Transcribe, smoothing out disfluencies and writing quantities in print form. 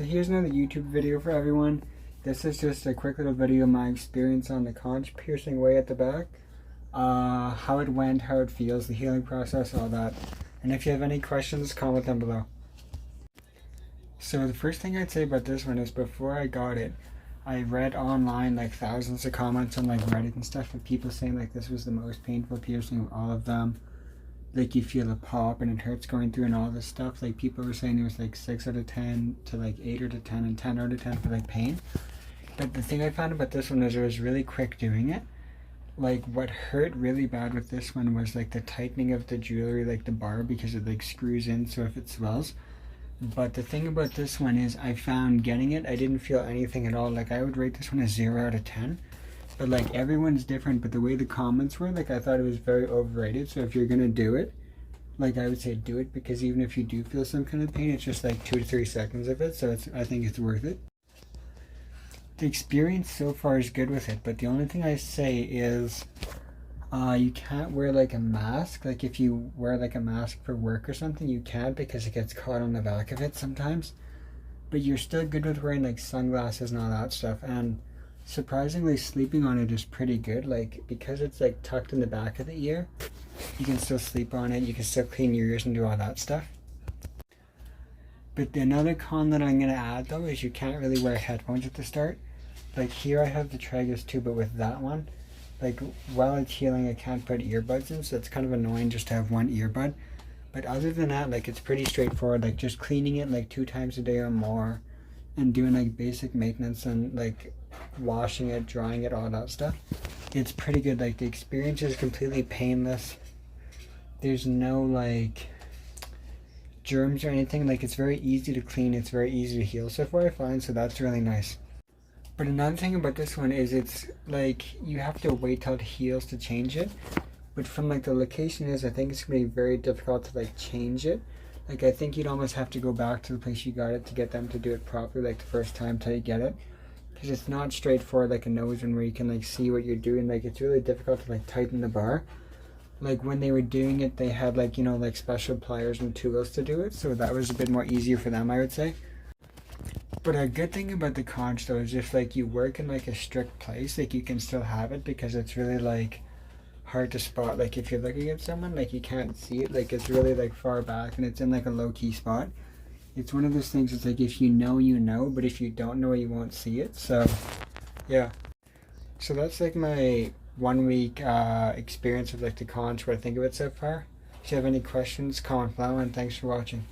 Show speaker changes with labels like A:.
A: So here's another YouTube video for everyone. This is just a quick little video of my experience on the conch piercing way at the back. How it went, how it feels, the healing process, all that. And if you have any questions, comment them below. So the first thing I'd say about this one is before I got it, I read online like thousands of comments on like Reddit and stuff of people saying like this was the most painful piercing of all of them. Like you feel a pop and it hurts going through and all this stuff. Like people were saying it was like 6 out of 10 to like 8 out of 10 and 10 out of 10 for like pain. But the thing I found about this one is it was really quick doing it. Like what hurt really bad with this one was like the tightening of the jewelry, like the bar, because it like screws in so if it swells. But the thing about this one is I found getting it, I didn't feel anything at all. Like I would rate this one a 0 out of 10. But like everyone's different, but the way the comments were, like I thought it was very overrated. So if you're gonna do it, like I would say do it, because even if you do feel some kind of pain, it's just like 2 to 3 seconds of it. So I think it's worth it. The experience so far is good with it, but the only thing I say is you can't wear like a mask. Like if you wear like a mask for work or something, you can't because it gets caught on the back of it sometimes. But you're still good with wearing like sunglasses and all that stuff. And surprisingly, sleeping on it is pretty good. Like because it's like tucked in the back of the ear, you can still sleep on it. You can still clean your ears and do all that stuff. But another con that I'm gonna add though is you can't really wear headphones at the start. Like here I have the Tragus too, but with that one, like while it's healing I can't put earbuds in, so it's kind of annoying just to have one earbud. But other than that, like it's pretty straightforward. Like just cleaning it like 2 times a day or more and doing like basic maintenance and like washing it, drying it, all that stuff. It's pretty good. Like the experience is completely painless. There's no like germs or anything. Like it's very easy to clean, it's very easy to heal so far I find, so that's really nice. But another thing about this one is it's like you have to wait till it heals to change it. But from like the location is, I think it's gonna be very difficult to like change it. Like I think you'd almost have to go back to the place you got it to get them to do it properly, like the first time till you get it. Because it's not straightforward like a nose one where you can like see what you're doing. Like it's really difficult to like tighten the bar. Like when they were doing it, they had like, you know, like special pliers and tools to do it, so that was a bit more easier for them, I would say. But a good thing about the conch though is if like you work in like a strict place, like you can still have it, because it's really like hard to spot. Like if you're looking at someone, like you can't see it, like it's really like far back and it's in like a low-key spot. It's one of those things, it's like if you know, you know, but if you don't know, you won't see it. So yeah, so that's like my 1 week experience of like the conch, what I think of it so far. If you have any questions, comment below, and thanks for watching.